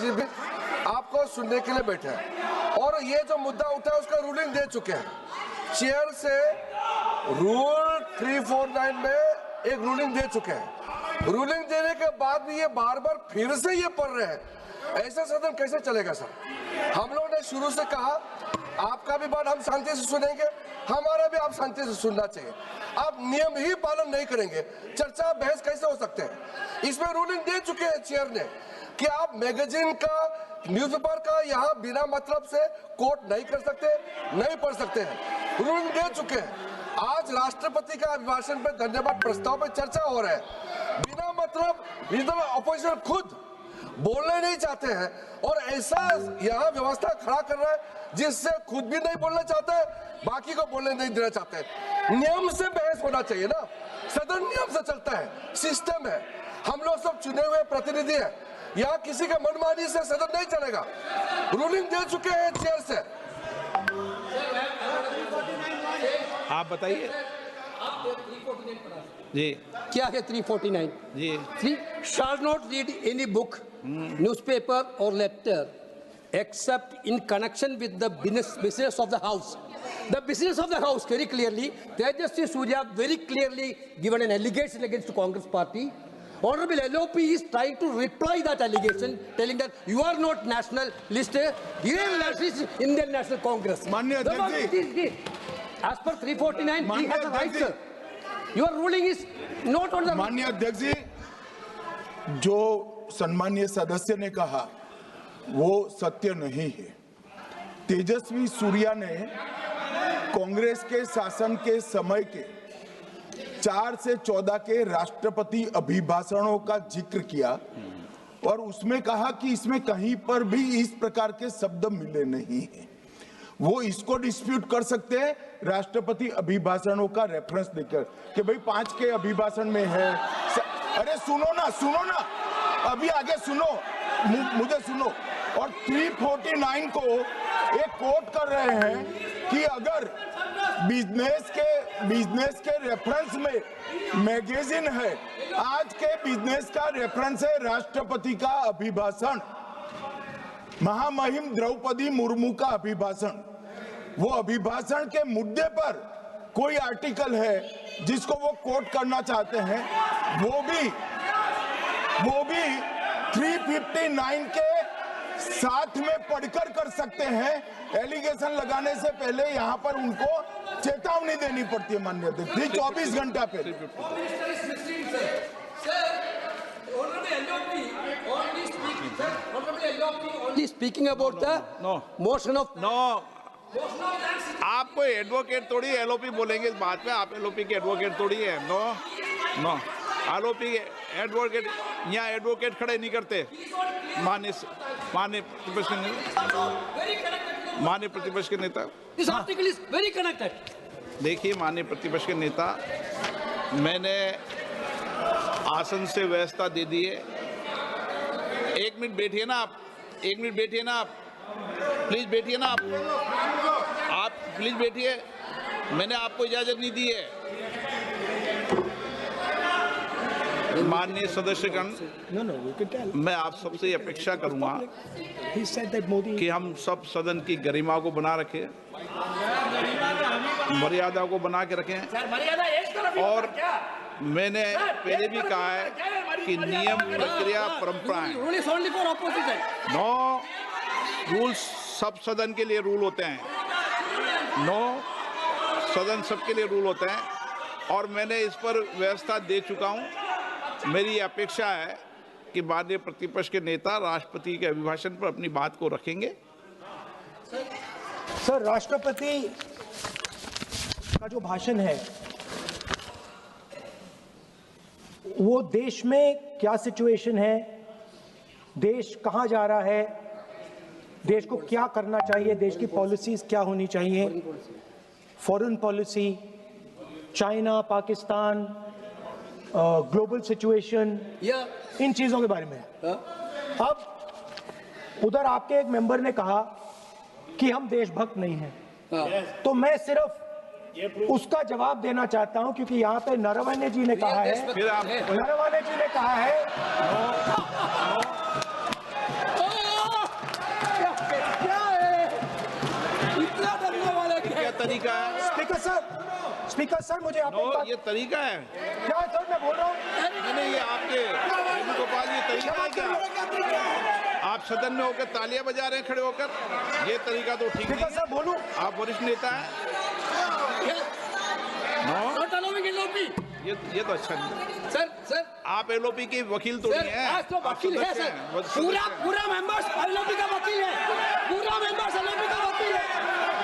जी भी आपको सुनने के लिए बैठे हैं और ये जो मुद्दा उठा है उसका रूलिंग दे चुके हैं। चेयर से रूल 349 में एक रूलिंग दे चुके हैं। रूलिंग देने के बाद भी ये बार बार फिर से ये पढ़ रहे हैं। ऐसा सदन कैसे चलेगा सर? हम लोगों ने शुरू से कहा आपका भी बात हम शांति से सुनेंगे, हमारा भी आप शांति से सुनना चाहिए। आप नियम ही पालन नहीं करेंगे, चर्चा बहस कैसे हो सकते हैं? इसमें रूलिंग दे चुके हैं चेयर ने कि आप मैगजीन का, न्यूज़पेपर का यहाँ बिना मतलब से कोट नहीं कर सकते, नहीं पढ़ सकते हैं। रूलिंग दे चुके हैं। आज राष्ट्रपति का अभिभाषण पे धन्यवाद प्रस्ताव पे चर्चा हो रहा है। बिना मतलब विरोधी अपोजिशन खुद बोलने नहीं चाहते हैं और ऐसा यहाँ व्यवस्था खड़ा कर रहा है जिससे खुद भी नहीं बोलना चाहता है, बाकी को बोलने नहीं देना चाहते हैं। नियम से बहस होना चाहिए ना, सदन नियम से चलता है, सिस्टम है। हम लोग सब चुने हुए प्रतिनिधि हैं, यहाँ किसी का मनमानी से सदन नहीं चलेगा। रूलिंग दे चुके हैं चेयर से। आप बताइए जी, क्या है 349 जी? shall not read any book, newspaper or letter except in connection with the business of the house. The business of the house, very clearly, Tejasvi Surya very clearly given an allegation against the Congress party. Honorable LOP is trying to reply that allegation, telling that you are not national list, Indian national, Indian National Congress. Manya Adhyaksh, as per 349, he has a right, sir. Your ruling is not on the. माननीय अध्यक्ष जी, जो सम्मानीय सदस्य ने कहा वो सत्य नहीं है। तेजस्वी सूर्या ने कांग्रेस के शासन के समय के 4 से 14 के राष्ट्रपति अभिभाषणों का जिक्र किया और उसमें कहा कि इसमें कहीं पर भी इस प्रकार के शब्द मिले नहीं हैं। वो इसको डिस्प्यूट कर सकते हैं राष्ट्रपति अभिभाषणों का रेफरेंस देकर कि भाई 5 के अभिभाषण में है। अरे सुनो ना, अभी आगे सुनो, मुझे सुनो। और 349 को एक कोट कर रहे हैं कि अगर बिजनेस के रेफरेंस में मैगजीन है, आज के बिजनेस का रेफरेंस है राष्ट्रपति का अभिभाषण, महामहिम द्रौपदी मुर्मू का अभिभाषण। वो अभिभाषण के मुद्दे पर कोई आर्टिकल है जिसको वो कोट करना चाहते हैं, वो भी 359 के साथ में पढ़कर कर सकते हैं। एलिगेशन लगाने से पहले यहाँ पर उनको चेतावनी देनी पड़ती है माननीय अध्यक्ष, 24 घंटा पहले। Speaking about the motion of आपको एडवोकेट थोड़ी एलओपी बोलेंगे इस बात में, आप एलओपी के एडवोकेट थोड़ी है। नो एलओपी के एडवोकेट यहाँ एडवोकेट खड़े नहीं करते। माननीय प्रतिपक्ष के नेता, this article is very connected. देखिए माननीय प्रतिपक्ष के नेता, मैंने आसन से व्यवस्था दे दी है। 1 मिनट बैठिए ना आप, 1 मिनट बैठिए ना आप, प्लीज बैठिए ना आप प्लीज बैठिए। मैंने आपको इजाजत नहीं दी है। माननीय सदस्यगण, मैं आप सबसे अपेक्षा करूंगा कि हम सब सदन की गरिमा को बना रखें, मर्यादा को बना के रखें। और मैंने पहले भी कहा है कि नियम, प्रक्रिया, परंपराएं, नो रूल्स सब सदन के लिए रूल होते हैं, सदन सबके लिए रूल होते हैं। और मैंने इस पर व्यवस्था दे चुका हूं। मेरी अपेक्षा है कि माननीय प्रतिपक्ष के नेता राष्ट्रपति के अभिभाषण पर अपनी बात को रखेंगे। सर, राष्ट्रपति का जो भाषण है वो देश में क्या सिचुएशन है, देश कहां जा रहा है, देश को क्या करना चाहिए, देश की पॉलिसीज क्या होनी चाहिए, foreign policy, China, Pakistan, global situation, इन चीजों के बारे में। अब उधर आपके एक मेंबर ने कहा कि हम देशभक्त नहीं हैं, तो मैं सिर्फ उसका जवाब देना चाहता हूं क्योंकि यहाँ पे नरवणे जी ने कहा है, नरवणे जी ने कहा है तरीका है? स्पीकर सर मुझे आप एक बात- ये तरीका है? क्या सर मैं बोल रहा हूँ? नहीं, ये आपके वेणुगोपाल, ये तरीका है क्या? आप सदन में होकर तालियां बजा रहे हैं खड़े होकर, ये तरीका तो ठीक नहीं स्पीकर है। सर बोलूं? आप वरिष्ठ नेता हैं। ये तो अच्छा नहीं है। सर आप एलओपी के वकील तो नहीं है, आज तो आप वकील है सदस्य सर, हैं, सदस्य हैं। पूरा मेंबर्स एलओपी का वकील है, पूरा मेंबर्स एलओपी का वकील है,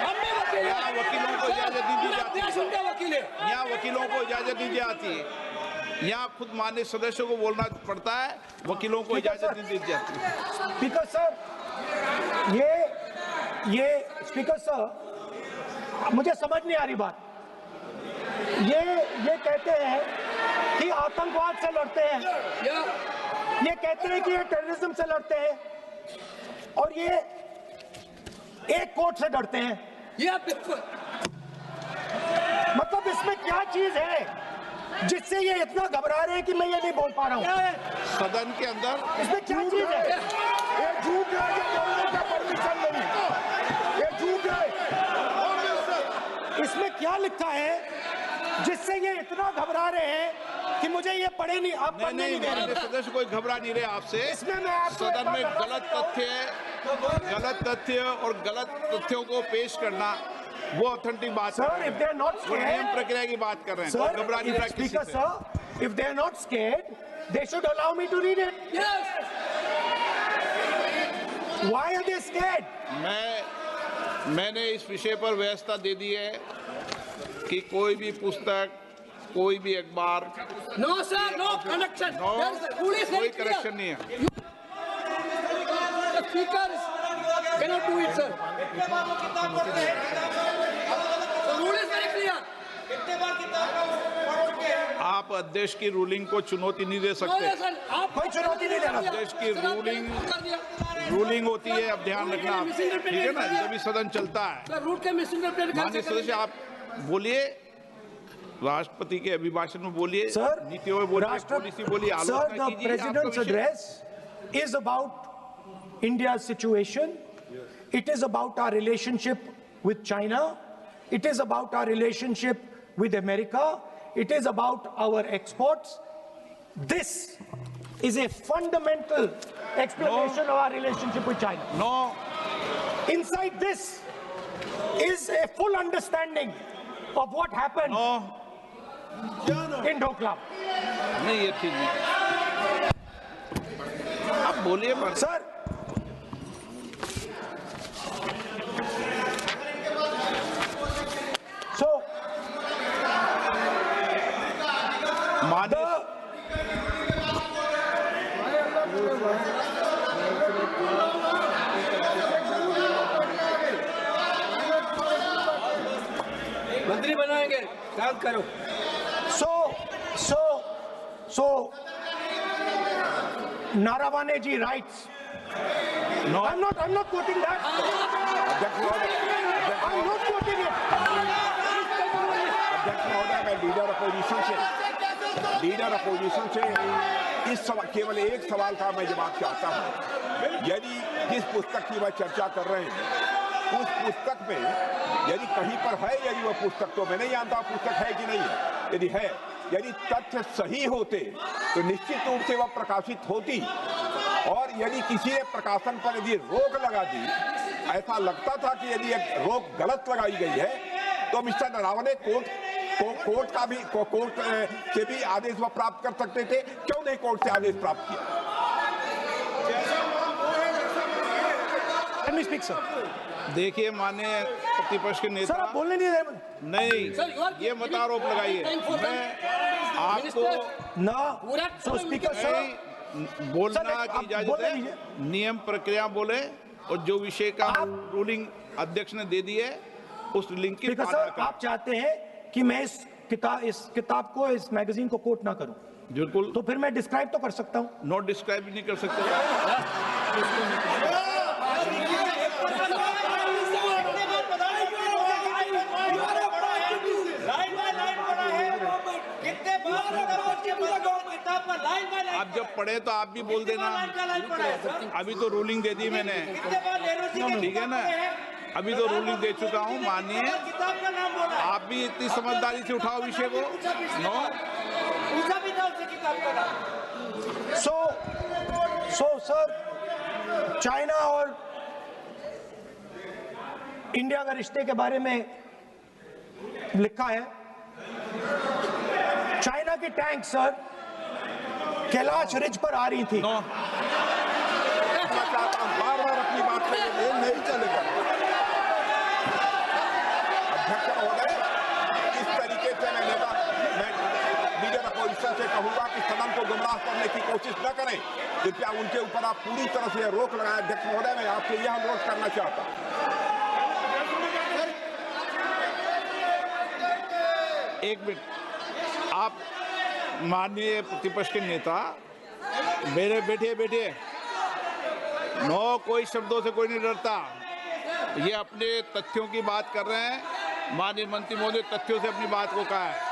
हम भी वकील हैं। यहाँ वकीलों को इजाजत नहीं दी पूरा जाती देश उनका वकील है। यहाँ वकीलों को इजाजत नहीं दी जाती है। यहाँ खुद माननीय सदस्यों को बोलना पड़ता है, वकीलों को इजाजत नहीं दी जाती। स्पीकर सर ये स्पीकर सर मुझे समझ नहीं आ रही बात। ये कहते हैं कि आतंकवाद से लड़ते हैं, ये कहते हैं कि ये टेररिज्म से लड़ते हैं, और ये एक कोर्ट से डरते हैं। मतलब इसमें क्या चीज है जिससे ये इतना घबरा रहे हैं कि मैं ये नहीं बोल पा रहा हूँ? सदन के अंदर इसमें क्या चीज है? ये झूठ है, ये बोलने का परमिशन नहीं है, ये झूठ है। इसमें क्या लिखा है जिससे ये इतना घबरा रहे हैं कि मुझे ये पढ़े नहीं, आप पढ़ने नहीं दे रहे? सदस्य कोई घबरा नहीं रहे आपसे। इसमें मैं आपको सदन में एक बात गलत तथ्य और गलत तथ्यों को पेश करना वो ऑथेंटिक बात Sir, है। if they are not वो scared- नियम प्रक्रिया की बात कर रहे हैं। Sir, कोई घबरा नहीं रहा if, किसी Speaker से। sir, if they are not scared, they should allow me to read it. Why are they scared? मैंने इस विषय पर व्यवस्था दे दी है कि कोई भी पुस्तक, कोई भी अखबार, नो सर, नो कनेक्शन, कोई करेक्शन नहीं है। Speaker cannot do it, sir. The rule is very clear. आप अध्यक्ष की रूलिंग को चुनौती नहीं दे No, सकते। sir, आप कोई चुनौती नहीं देना। देश की रूलिंग होती है, अब ध्यान रखना आप, ठीक है ना, जब भी सदन चलता है। सर रूट के मिसइंटरप्रेट माननीय सदस्य आप बोलिए, राष्ट्रपति के अभिभाषण में बोलिए, Sir, नीतियों में बोलिए, पॉलिसी बोलिए, Sir, आलोचना the कीजिए। president's आपका विषय- address is about India's situation. It is about our relationship with China. It is about our relationship with America. It is about our exports. This is a fundamental explanation of our relationship with China. No, Inside this is a full understanding of what happened no, in Doklam. नहीं, ये ठीक नहीं। आप बोलिए पर। Sir, so माननीय मंत्री बनाएंगे, काम करो। So, Naravane ji writes. No. I'm not quoting that. I'm not quoting it. अध्यक्ष महोदय, मैं लीडर अपोजिशन से इस केवल एक सवाल का मैं जवाब चाहता हूं। यदि जिस पुस्तक की मैं चर्चा कर रहे हैं उस पुस्तक में यदि कहीं पर है, यदि वह पुस्तक, तो मैं नहीं जानता पुस्तक है कि नहीं है, यदि है, यदि तथ्य सही होते तो निश्चित रूप से वह प्रकाशित होती, और यदि किसी ने प्रकाशन पर यदि रोक लगा दी, ऐसा लगता था कि यदि एक रोक गलत लगाई गई है, तो मिस्टर नरावने कोर्ट से भी आदेश वह प्राप्त कर सकते थे। क्यों नहीं कोर्ट से आदेश प्राप्त किया? Let me speak, sir. देखिए, माननीय प्रतिपक्ष के Sir, नेता, आप बोलने नहीं दे रहे। नहीं, ये मत आरोप लगाइए। मैं आपको No. So, Speaker, sir. नहीं बोलना सर, की आप इजाजत बोलने है, दीजिए। नियम प्रक्रिया बोले, और जो विषय का रूलिंग अध्यक्ष ने दे दी है उस रूलिंग की स्पीकर पालना सर, करें। आप चाहते हैं कि मैं इस किताब को, इस मैगजीन को कोट ना करूं, बिल्कुल, तो फिर मैं डिस्क्राइब तो कर सकता हूं। नोट डिस्क्राइब भी नहीं कर सकते। आप जब पढ़े तो आप भी बोल देना। अभी तो रूलिंग दे दी मैंने, ठीक है ना। अभी तो रूलिंग दे चुका हूं, मानिए। आप भी इतनी समझदारी से उठाओ विषय को। नो, सो सर, चाइना और इंडिया के रिश्ते के बारे में लिखा है, चाइना की टैंक सर कैलाश रिज पर आ रही थी। नो, बार बार अपनी बात पे ये नहीं चलेगा। अध्यक्ष महोदय, इस तरीके से मैं लीडर अपोजिशन से कहूंगा कि सदन को गुमराह करने की कोशिश न करें। कृपया उनके ऊपर आप पूरी तरह से रोक लगाएं। अध्यक्ष महोदय, मैं आपसे यह अनुरोध करना चाहता हूं। एक मिनट, आप माननीय प्रतिपक्ष के नेता मेरे बैठिए। नो, कोई शब्दों से कोई नहीं डरता। ये अपने तथ्यों की बात कर रहे हैं। माननीय मंत्री महोदय तथ्यों से अपनी बात को कहा है।